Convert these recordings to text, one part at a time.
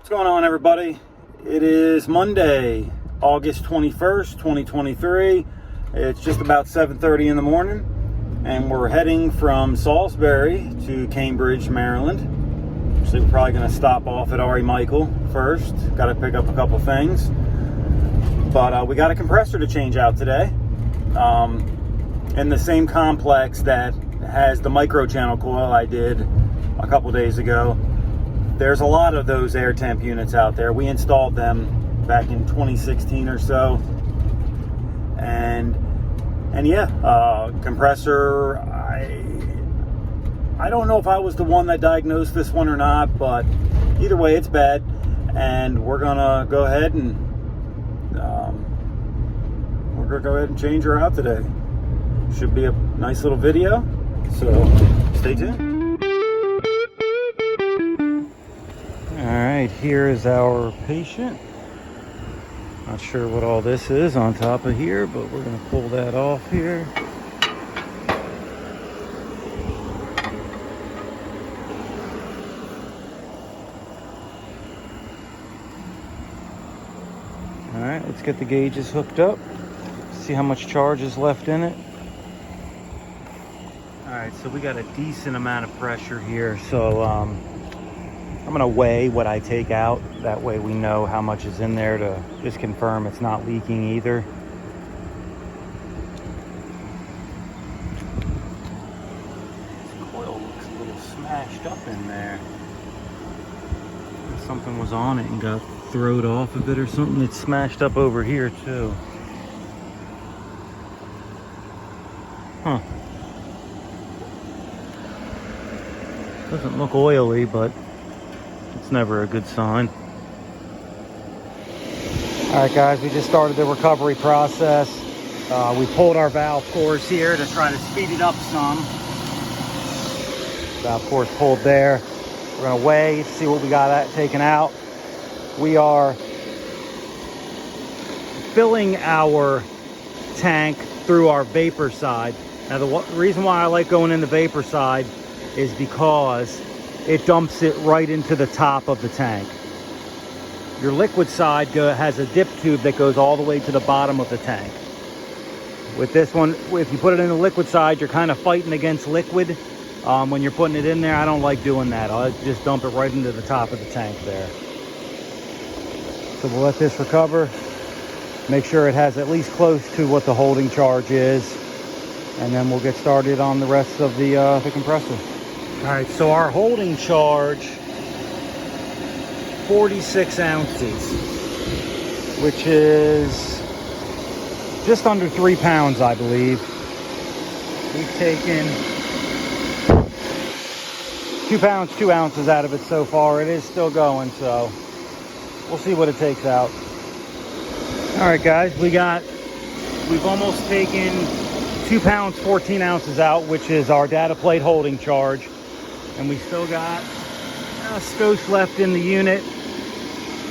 What's going on, everybody? It is Monday, August 21st, 2023. It's just about 7:30 in the morning, and we're heading from Salisbury to Cambridge, Maryland. So we're probably going to stop off at R.E. Michael first. Got to pick up a couple things. But we got a compressor to change out today. In the same complex that has the micro channel coil I did a couple days ago. There's a lot of those air temp units out there. We installed them back in 2016 or so. And yeah, compressor, I don't know if I was the one that diagnosed this one or not, but either way, it's bad. And we're gonna go ahead and change her out today. Should be a nice little video, so stay tuned. Alright, here is our patient. Not sure what all this is on top of here, but we're going to pull that off here. Alright, let's get the gauges hooked up. See how much charge is left in it. Alright, so we got a decent amount of pressure here, so I'm going to weigh what I take out. That way we know how much is in there to just confirm it's not leaking either. This coil looks a little smashed up in there. Something was on it and got thrown off a bit or something. It's smashed up over here too. Huh. Doesn't look oily, but it's never a good sign. Alright guys, we just started the recovery process. We pulled our valve cores here to try to speed it up some. Valve cores pulled there. We're going to weigh, see what we got taken out. We are filling our tank through our vapor side. Now the reason why I like going in the vapor side is because it dumps it right into the top of the tank. Your liquid side has a dip tube that goes all the way to the bottom of the tank. With this one, if you put it in the liquid side, you're kind of fighting against liquid. When you're putting it in there, I don't like doing that. I'll just dump it right into the top of the tank there. So we'll let this recover. Make sure it has at least close to what the holding charge is. And then we'll get started on the rest of the compressor. All right, so our holding charge, 46 ounces, which is just under 3 pounds, I believe. We've taken 2 pounds, 2 ounces out of it so far. It is still going, so we'll see what it takes out. All right, guys, we've almost taken 2 pounds, 14 ounces out, which is our data plate holding charge. And we still got a skosh left in the unit.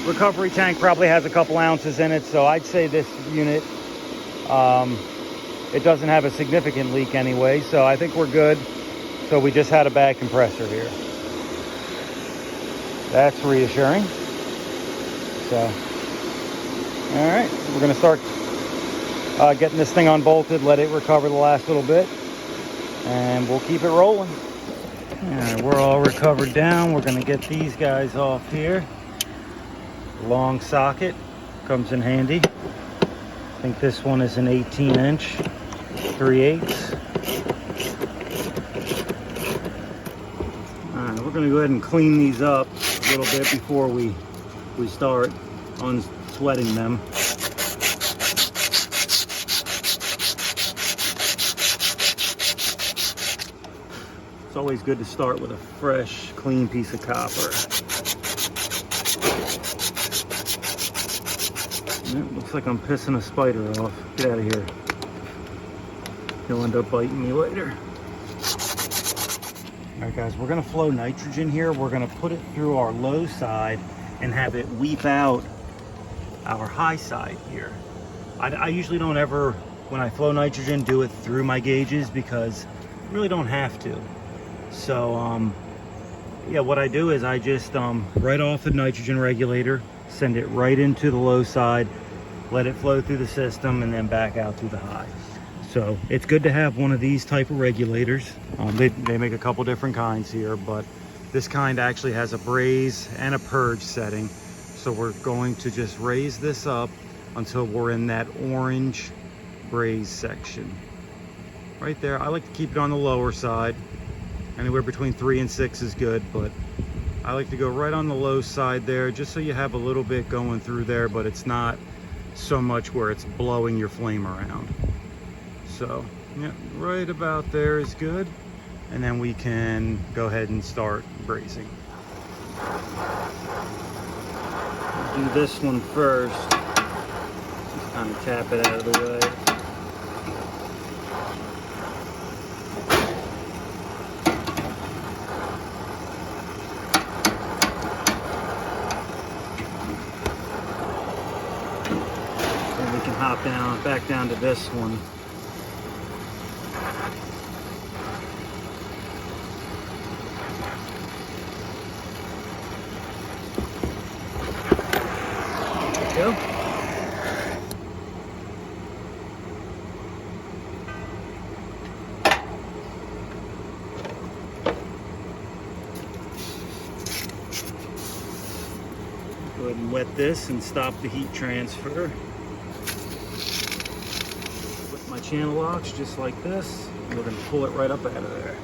Recovery tank probably has a couple ounces in it, so I'd say this unit, it doesn't have a significant leak anyway, so I think we're good. So we just had a bad compressor here. That's reassuring. So, all right, we're gonna start getting this thing unbolted, let it recover the last little bit, and we'll keep it rolling. All right, we're all recovered down. We're going to get these guys off here. Long socket comes in handy. I think this one is an 18-inch 3/8. All right, we're going to go ahead and clean these up a little bit before we start unsweating them. It's always good to start with a fresh, clean piece of copper. It looks like I'm pissing a spider off. Get out of here. He'll end up biting me later. All right, guys, we're gonna flow nitrogen here. We're gonna put it through our low side and have it weep out our high side here. I usually don't ever, when I flow nitrogen, do it through my gauges because I really don't have to. So Yeah, what I do is I just right off the nitrogen regulator, send it right into the low side, let it flow through the system, and then back out through the high. So it's good to have one of these type of regulators. They make a couple different kinds here, but this kind actually has a braise and a purge setting. So we're going to just raise this up until we're in that orange braise section. Right there, I like to keep it on the lower side. Anywhere between 3 and 6 is good, but I like to go right on the low side there, just so you have a little bit going through there, but it's not so much where it's blowing your flame around. So yeah, right about there is good. And then we can go ahead and start braising. Do this one first. Just kind of tap it out of the way. And we can hop back down to this one. Go. Go ahead and wet this and stop the heat transfer. With my channel locks just like this, we're going to pull it right up out of there.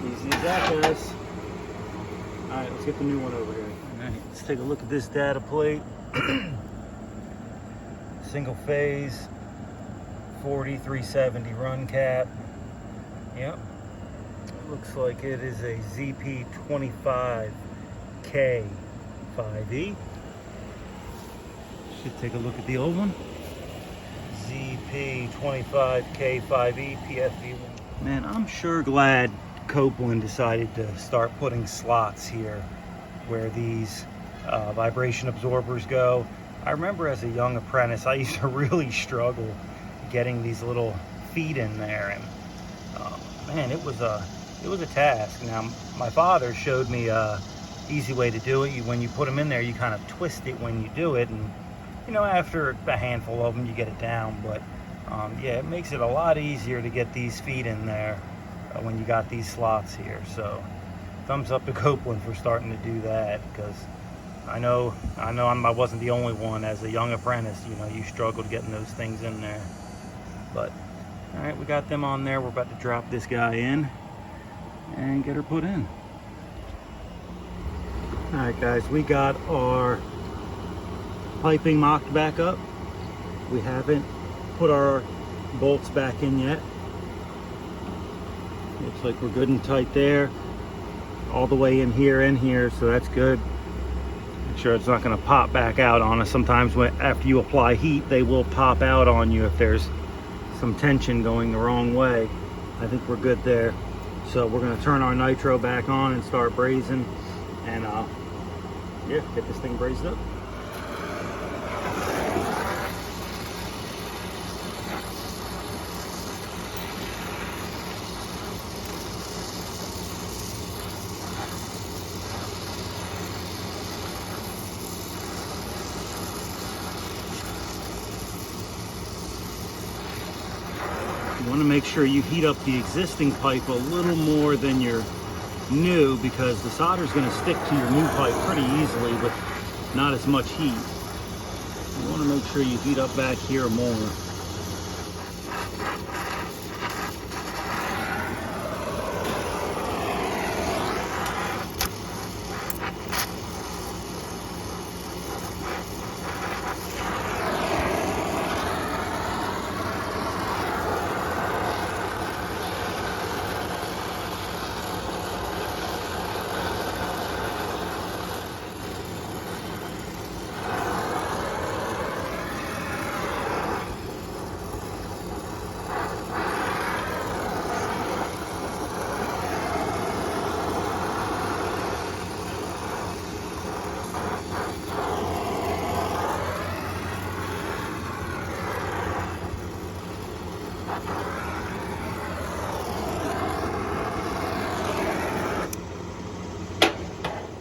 Easy as that, guys. All right, let's get the new one over here. All right, let's take a look at this data plate. Single phase, 4370 run cap. Yep. Looks like it is a ZP25K5E. Should take a look at the old one. ZP25K5E PFV1. Man, I'm sure glad Copeland decided to start putting slots here where these vibration absorbers go. I remember as a young apprentice, I used to really struggle getting these little feet in there, and man, it was a task. Now, my father showed me a easy way to do it. When you put them in there, you kind of twist it when you do it, and you know, after a handful of them, you get it down. But yeah, it makes it a lot easier to get these feet in there when you got these slots here. So thumbs up to Copeland for starting to do that, because I wasn't the only one. As a young apprentice, you know, you struggled getting those things in there. But all right, we got them on there. We're about to drop this guy in and get her put in. All right, guys, we got our piping mocked back up. We haven't put our bolts back in yet. Looks like we're good and tight there, all the way in here, so that's good. Make sure it's not going to pop back out on us. Sometimes after you apply heat, they will pop out on you if there's some tension going the wrong way. I think we're good there. So we're going to turn our nitro back on and start brazing, and yeah, get this thing brazed up. You want to make sure you heat up the existing pipe a little more than your new, because the solder is going to stick to your new pipe pretty easily with not as much heat. You want to make sure you heat up back here more.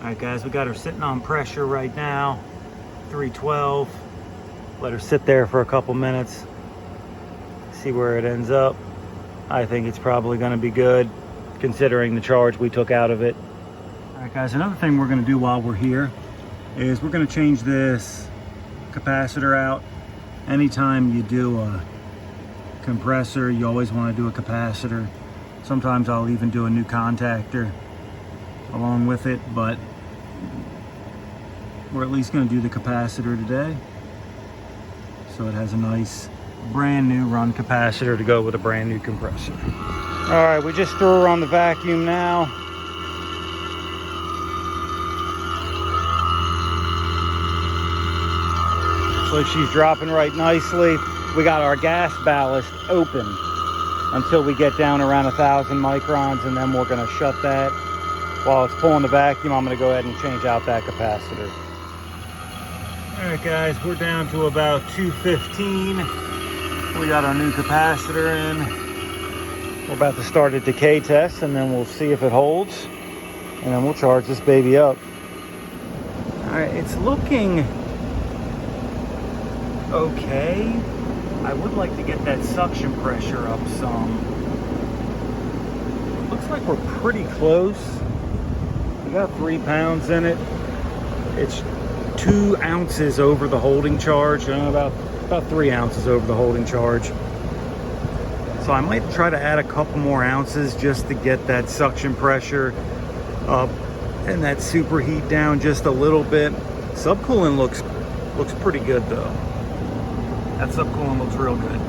Alright guys, we got her sitting on pressure right now, 312. Let her sit there for a couple minutes, see where it ends up. I think it's probably going to be good, considering the charge we took out of it. Alright guys, another thing we're going to do while we're here is we're going to change this capacitor out. Anytime you do a compressor, you always want to do a capacitor. Sometimes I'll even do a new contactor along with it, but we're at least going to do the capacitor today. So it has a nice brand new run capacitor to go with a brand new compressor. All right, we just threw her on the vacuum now. Looks like she's dropping right nicely. We got our gas ballast open until we get down around 1,000 microns, and then we're going to shut that. While it's pulling the vacuum, I'm going to go ahead and change out that capacitor. All right, guys, we're down to about 215. We got our new capacitor in. We're about to start a decay test, and then we'll see if it holds, and then we'll charge this baby up. All right, it's looking okay. I would like to get that suction pressure up some. It looks like we're pretty close. We got 3 pounds in it. It's 2 ounces over the holding charge, about 3 ounces over the holding charge. So I might try to add a couple more ounces just to get that suction pressure up and that superheat down just a little bit. Subcooling looks pretty good though. That subcooling looks real good.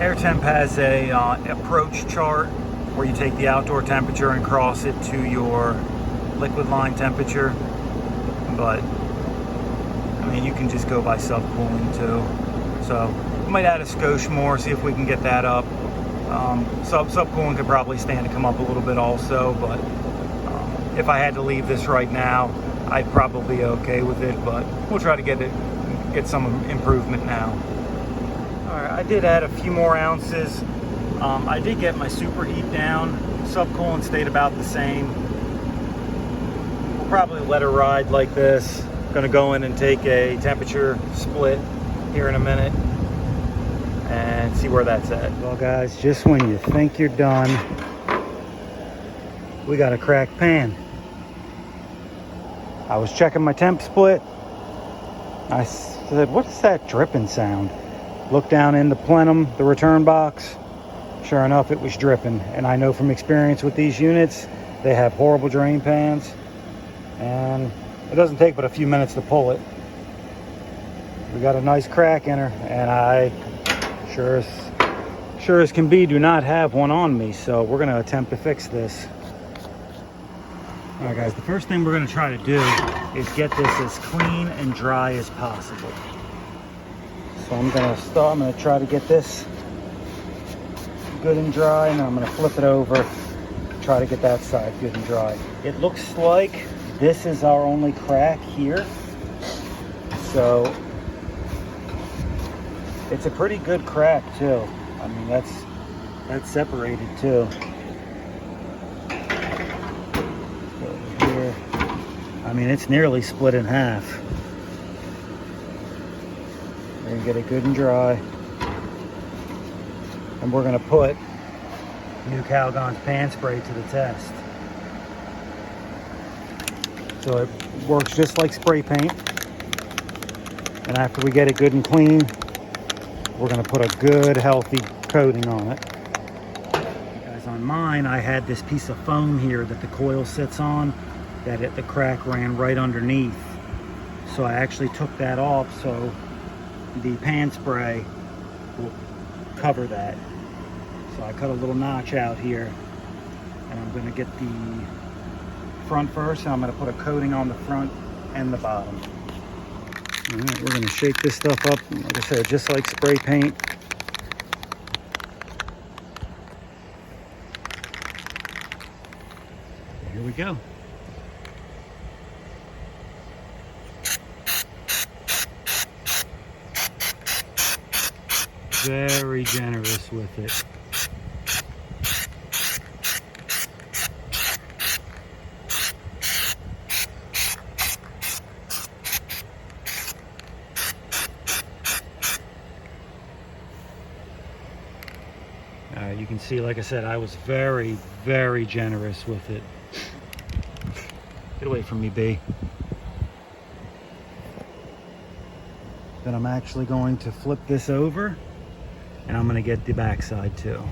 Air Temp has a approach chart where you take the outdoor temperature and cross it to your liquid line temperature, but I mean, you can just go by subcooling too. So we might add a skosh more, see if we can get that up. Subcooling could probably stand to come up a little bit also, but if I had to leave this right now, I'd probably be okay with it, but we'll try to get some improvement now. All right, I did add a few more ounces. I did get my superheat down. Subcooling stayed about the same. We'll probably let her ride like this. Gonna go in and take a temperature split here in a minute and see where that's at. Well guys, just when you think you're done, we got a cracked pan. I was checking my temp split. I said, what's that dripping sound? Looked down in the plenum, the return box. Sure enough, it was dripping. And I know from experience with these units, they have horrible drain pans. And it doesn't take but a few minutes to pull it. We got a nice crack in her, and I sure as can be do not have one on me. So we're gonna attempt to fix this. All right guys, the first thing we're gonna try to do is get this as clean and dry as possible. So I'm gonna try to get this good and dry, and I'm gonna flip it over, try to get that side good and dry. It looks like this is our only crack here. So it's a pretty good crack too. I mean, that's separated too. Here. I mean, it's nearly split in half. We're gonna get it good and dry. And we're gonna put Nu-Calgons Pan Spray to the test. So it works just like spray paint. And after we get it good and clean, we're gonna put a good healthy coating on it. Guys, on mine, I had this piece of foam here that the coil sits on, that the crack ran right underneath. So I actually took that off so the pan spray will cover that. So I cut a little notch out here, and I'm gonna get the front first, and I'm gonna put a coating on the front and the bottom. All right, we're gonna shake this stuff up, like I said, just like spray paint. Here we go. Very generous with it. You can see, like I said, I was very, very generous with it. Get away from me, B. Then I'm actually going to flip this over, and I'm going to get the backside too.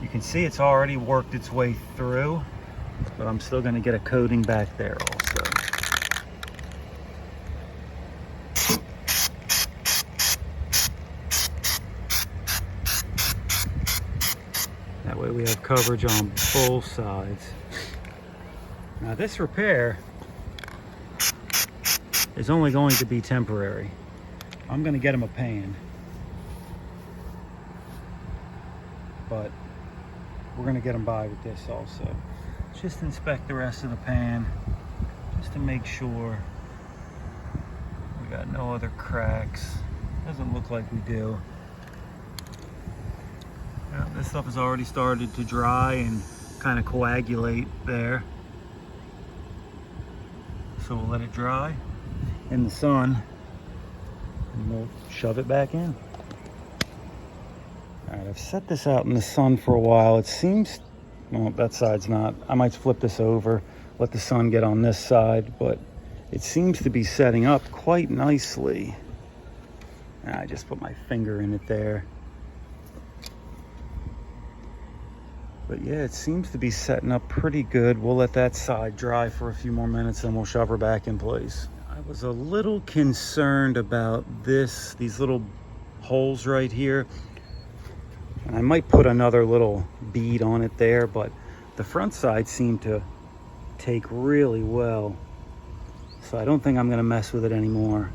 You can see it's already worked its way through, but I'm still going to get a coating back there also. That way we have coverage on both sides. Now this repair is only going to be temporary. I'm going to get him a pan, but we're going to get him by with this also. Just inspect the rest of the pan just to make sure we got no other cracks. Doesn't look like we do. Yeah, this stuff has already started to dry and kind of coagulate there. So we'll let it dry in the sun and we'll shove it back in. All right, I've set this out in the sun for a while. It seems, well, that side's not. I might flip this over, let the sun get on this side, but it seems to be setting up quite nicely. I just put my finger in it there. But yeah, it seems to be setting up pretty good. We'll let that side dry for a few more minutes and we'll shove her back in place. I was a little concerned about these little holes right here. And I might put another little bead on it there, but the front side seemed to take really well. So I don't think I'm gonna mess with it anymore.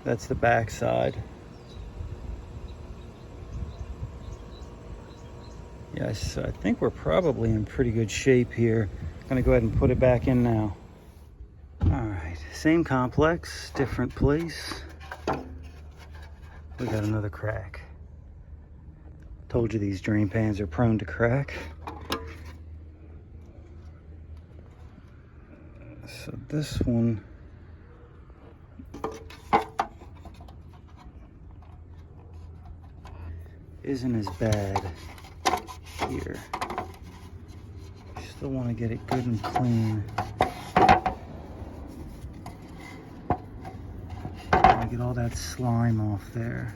That's the back side. Yes, I think we're probably in pretty good shape here. I'm gonna go ahead and put it back in now. All right, same complex, different place. We got another crack. Told you these drain pans are prone to crack. So this one isn't as bad here. Still want to get it good and clean. I get all that slime off there.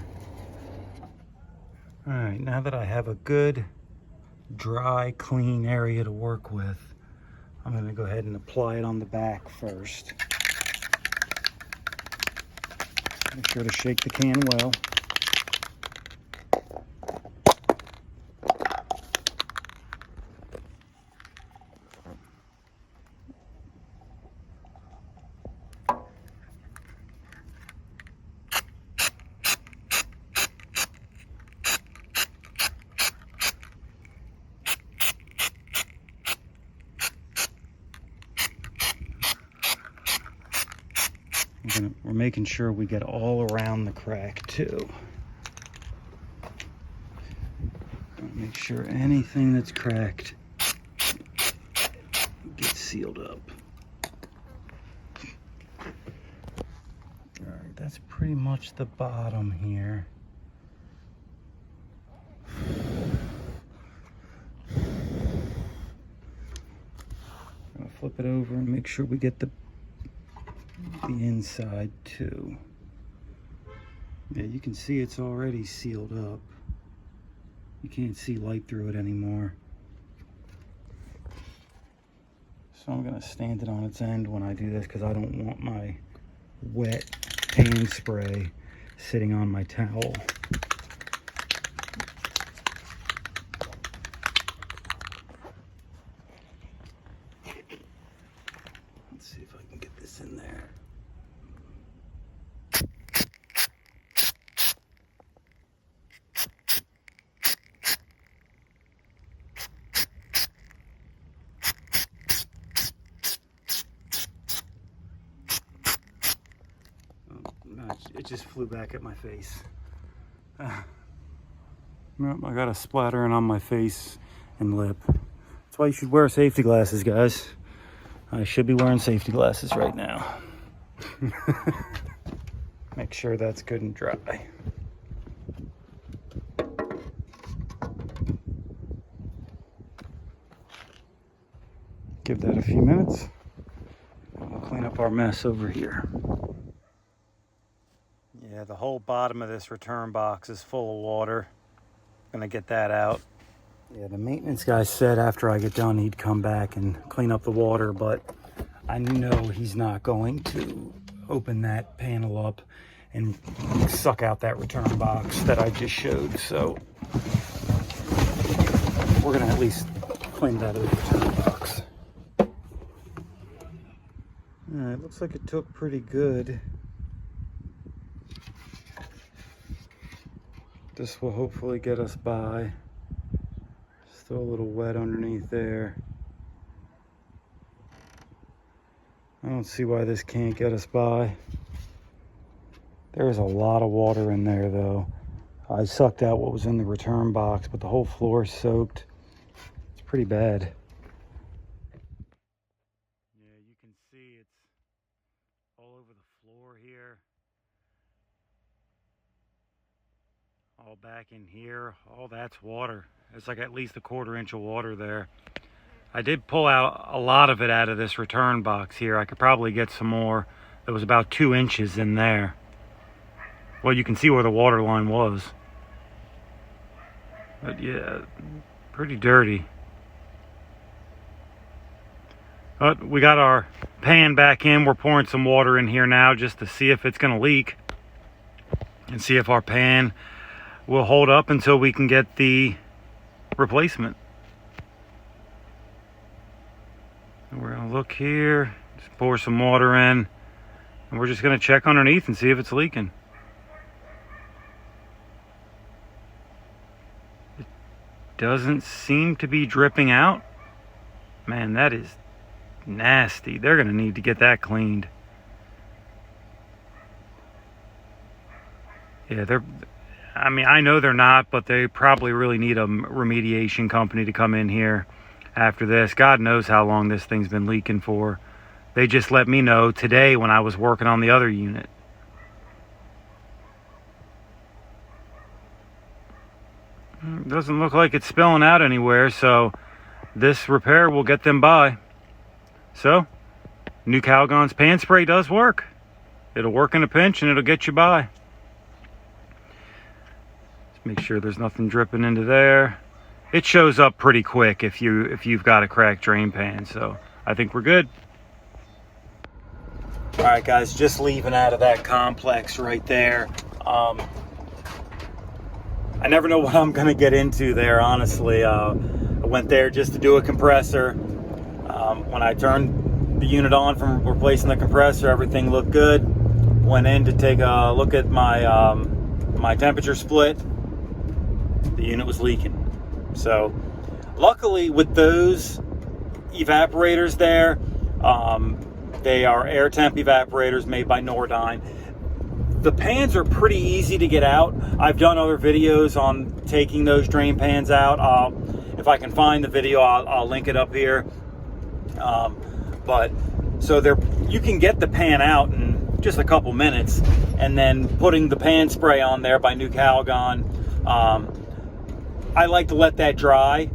All right, now that I have a good, dry, clean area to work with, I'm going to go ahead and apply it on the back first. Make sure to shake the can well. We're making sure we get all around the crack too. Make sure anything that's cracked gets sealed up. All right, that's pretty much the bottom here. I'm gonna flip it over and make sure we get the inside too. Yeah, you can see it's already sealed up. You can't see light through it anymore. So I'm gonna stand it on its end when I do this because I don't want my wet pan spray sitting on my towel. Let's see if I can get this in there. It just flew back at my face. Nope, I got a splattering on my face and lip. That's why you should wear safety glasses, guys. I should be wearing safety glasses right now. Make sure that's good and dry. Give that a few minutes. We'll clean up our mess over here. Yeah, the whole bottom of this return box is full of water. Gonna get that out. Yeah, the maintenance guy said after I get done he'd come back and clean up the water, but I know he's not going to open that panel up and suck out that return box that I just showed. So we're gonna at least clean that out of the return box. It looks like it took pretty good. This will hopefully get us by. Still a little wet underneath there. I don't see why this can't get us by. There's a lot of water in there though. I sucked out what was in the return box, but the whole floor is soaked. It's pretty bad. Yeah, you can see it's all over the floor here. All back in here. All that's water. It's like at least a 1/4 inch of water there. I did pull out a lot of it out of this return box here. I could probably get some more. There was about 2 inches in there. Well, you can see where the water line was. But yeah, pretty dirty. But we got our pan back in. We're pouring some water in here now just to see if it's going to leak. And see if our pan will hold up until we can get the replacement. And we're going to look here. Just pour some water in. And we're just going to check underneath and see if it's leaking. Doesn't seem to be dripping out. Man, that is nasty. They're going to need to get that cleaned. Yeah, I mean, I know they're not, but they probably really need a remediation company to come in here after this. God knows how long this thing's been leaking for. They just let me know today when I was working on the other unit. Doesn't look like it's spilling out anywhere, so this repair will get them by. So, Nu-Calgons Pan Spray does work. It'll work in a pinch and it'll get you by. Just make sure there's nothing dripping into there. It shows up pretty quick if you've got a cracked drain pan, so I think we're good. All right, guys, just leaving out of that complex right there. I never know what I'm going to get into there, honestly. I went there just to do a compressor. When I turned the unit on from replacing the compressor, everything looked good. Went in to take a look at my my temperature split. The unit was leaking. So, luckily with those evaporators there, they are air temp evaporators made by Nordyne. The pans are pretty easy to get out. I've done other videos on taking those drain pans out. If I can find the video, I'll link it up here. But so you can get the pan out in just a couple minutes, and then putting the pan spray on there by Nu-Calgon. I like to let that dry.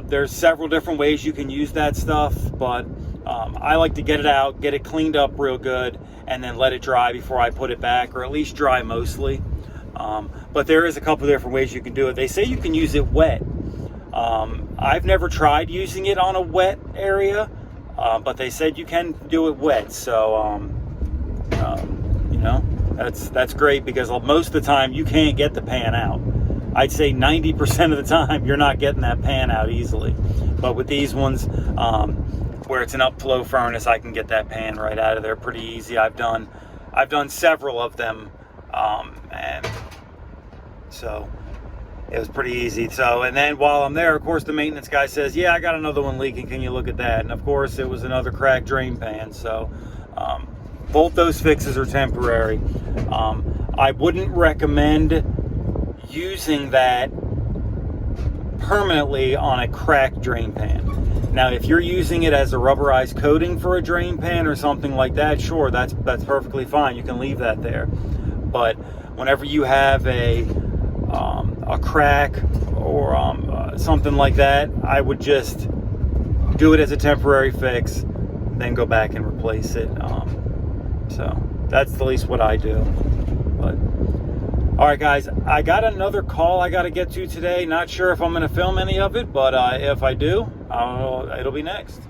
There's several different ways you can use that stuff, but I like to get it out, get it cleaned up real good, and then let it dry before I put it back, or at least dry mostly. But there is a couple different ways you can do it. They say you can use it wet. I've never tried using it on a wet area, but they said you can do it wet. So, you know, that's great, because most of the time you can't get the pan out. I'd say 90% of the time you're not getting that pan out easily. But with these ones, where it's an upflow furnace, I can get that pan right out of there pretty easy. I've done several of them, and so it was pretty easy. So, and then while I'm there, of course, the maintenance guy says, yeah, I got another one leaking, can you look at that? And of course it was another cracked drain pan. So both those fixes are temporary. I wouldn't recommend using that permanently on a cracked drain pan. Now, if you're using it as a rubberized coating for a drain pan or something like that, sure, that's perfectly fine. You can leave that there. but whenever you have a crack or something like that, I would just do it as a temporary fix, then go back and replace it. So that's at least what I do. But all right, guys, I got another call I got to get to today. Not sure if I'm going to film any of it, but if I do, it'll be next.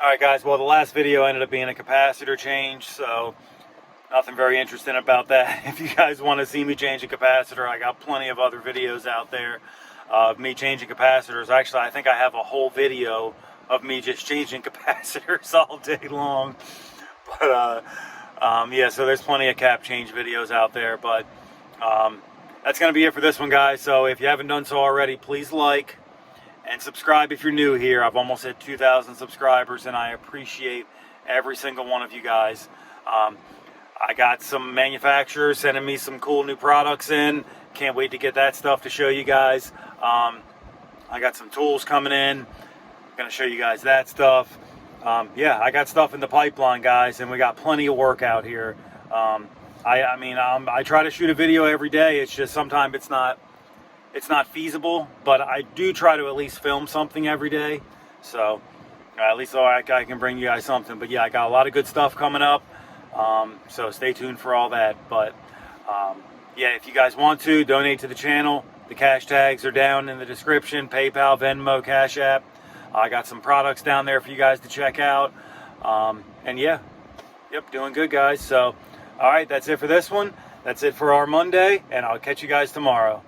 All right, guys, well, the last video ended up being a capacitor change, so nothing very interesting about that. If you guys want to see me change a capacitor, I got plenty of other videos out there of me changing capacitors. Actually, I think I have a whole video of me just changing capacitors all day long. But yeah, so there's plenty of cap change videos out there. But that's going to be it for this one, guys. So if you haven't done so already, please like and subscribe if you're new here. I've almost hit 2,000 subscribers, and I appreciate every single one of you guys. I got some manufacturers sending me some cool new products in. Can't wait to get that stuff to show you guys. I got some tools coming in. Gonna show you guys that stuff. Yeah, I got stuff in the pipeline, guys, and we got plenty of work out here. I try to shoot a video every day. It's just sometimes it's not feasible, but I do try to at least film something every day. So at least I can bring you guys something. But yeah, I got a lot of good stuff coming up. So stay tuned for all that. But yeah, if you guys want to donate to the channel, the cash tags are down in the description. PayPal, Venmo, CashApp. I got some products down there for you guys to check out. And yeah, yep, doing good, guys. So all right, that's it for this one. That's it for our Monday, and I'll catch you guys tomorrow.